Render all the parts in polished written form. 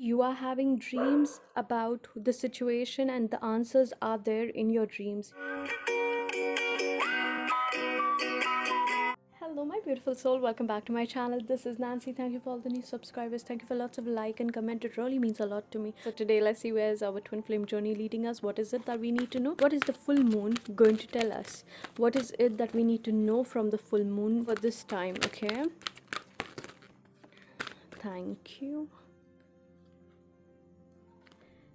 You are having dreams about the situation, and the answers are there in your dreams. Hello my beautiful soul, welcome back to my channel. This is Nancy. Thank you for all the new subscribers. Thank you for lots of like and comment. It really means a lot to me. So today let's see where is our twin flame journey leading us. What is it that we need to know? What is the full moon going to tell us? What is it that we need to know from the full moon for this time? Okay, thank you.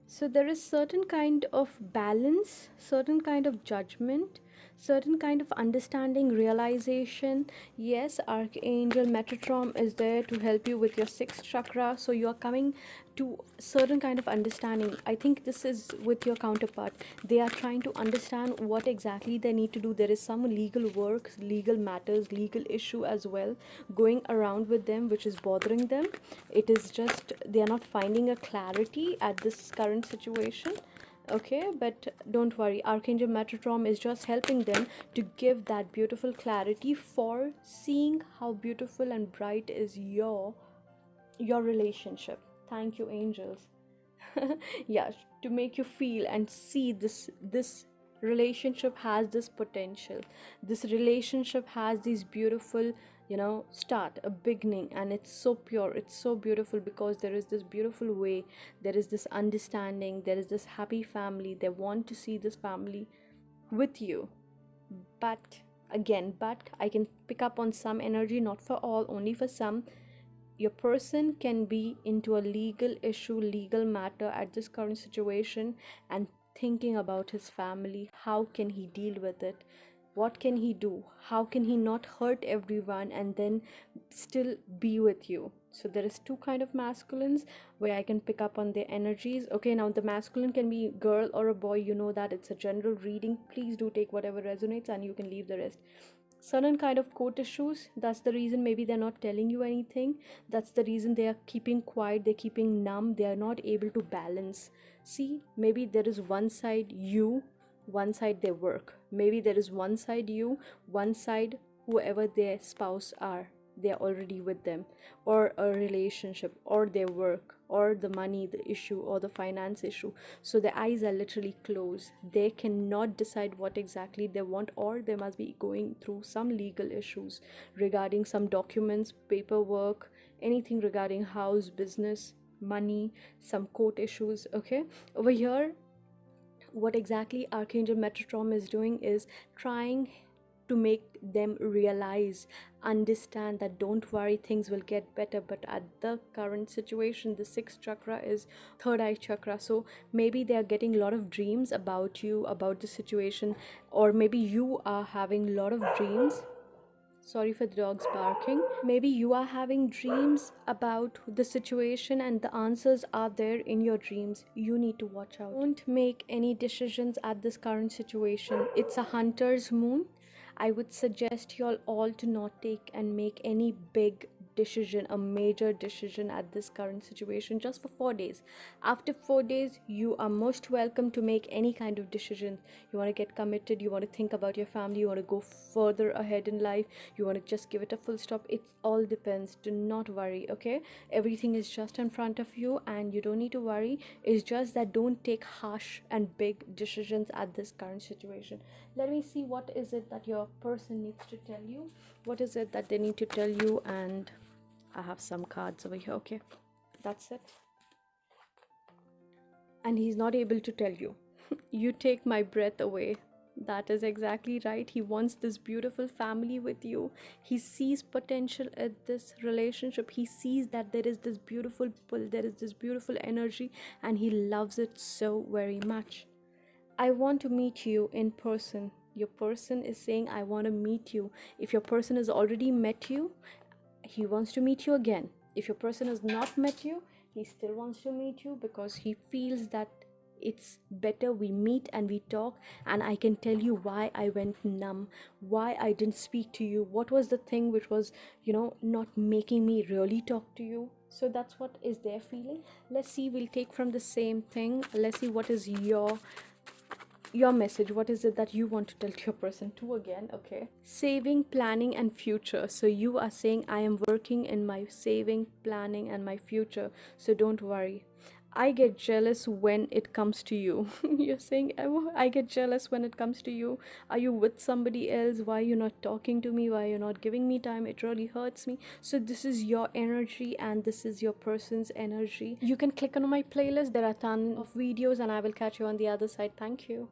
So there is certain kind of balance, certain kind of judgment, certain kind of understanding, realization. Yes, Archangel Metatron is there to help you with your sixth chakra. So you are coming to certain kind of understanding. I think this is with your counterpart. They are trying to understand what exactly they need to do. There is some legal work, legal matters, legal issue as well going around with them, which is bothering them. It is just they are not finding a clarity at this current situation. Okay, but don't worry, Archangel Metatron is just helping them to give that beautiful clarity for seeing how beautiful and bright is your relationship. Thank you, angels. Yeah, to make you feel and see this relationship has this potential. This relationship has these beautiful, start, a beginning, and it's so pure, it's so beautiful, because there is this beautiful way, there is this understanding, there is this happy family. They want to see this family with you. But again, I can pick up on some energy, not for all, only for some. Your person can be into a legal issue, legal matter at this current situation, and thinking about his family. How can he deal with it? What can he do? How can he not hurt everyone and then still be with you? So there is two kind of masculines where I can pick up on their energies. Okay, now the masculine can be girl or a boy. You know that it's a general reading. Please do take whatever resonates and you can leave the rest. Certain kind of court issues, that's the reason maybe they're not telling you anything. That's the reason they are keeping quiet, they're keeping numb, they are not able to balance. See, maybe there is one side you, one side their work. Maybe there is one side you, one side whoever their spouse are, they're already with them, or a relationship, or their work, or the money, the issue, or the finance issue. So their eyes are literally closed. They cannot decide what exactly they want, or they must be going through some legal issues regarding some documents, paperwork, anything regarding house, business, money, some court issues. Okay, over here what exactly Archangel Metatron is doing is trying to make them realize, understand that don't worry, things will get better. But at the current situation, the sixth chakra is third eye chakra. So maybe they are getting a lot of dreams about you, about the situation, or maybe you are having a lot of dreams. Sorry for the dogs barking. Maybe you are having dreams about the situation, and the answers are there in your dreams. You need to watch out. Don't make any decisions at this current situation. It's a hunter's moon. I would suggest you all to not take and make any big decision, a major decision at this current situation, just for 4 days. After 4 days, you are most welcome to make any kind of decision. You want to get committed, you want to think about your family, you want to go further ahead in life, you want to just give it a full stop. It all depends. Do not worry. Okay, everything is just in front of you and you don't need to worry. It's just that don't take harsh and big decisions at this current situation. Let me see what is it that your person needs to tell you. What is it that they need to tell you? And I have some cards over here. Okay, that's it. And he's not able to tell you. You take my breath away. That is exactly right. He wants this beautiful family with you. He sees potential at this relationship. He sees that there is this beautiful pull, there is this beautiful energy, and he loves it so very much. I want to meet you in person. Your person is saying, I want to meet you. If your person has already met you, he wants to meet you again. If your person has not met you, he still wants to meet you, because he feels that it's better we meet and we talk, and I can tell you why I went numb, why I didn't speak to you, what was the thing which was, not making me really talk to you. So that's what is their feeling. Let's see, we'll take from the same thing. Let's see what is your your message. What is it that you want to tell to your person? Two again. Okay. Saving, planning, and future. So you are saying, I am working in my saving, planning, and my future. So don't worry. I get jealous when it comes to you. You're saying, oh, I get jealous when it comes to you. Are you with somebody else? Why are you not talking to me? Why are you not giving me time? It really hurts me. So this is your energy and this is your person's energy. You can click on my playlist. There are a ton of videos and I will catch you on the other side. Thank you.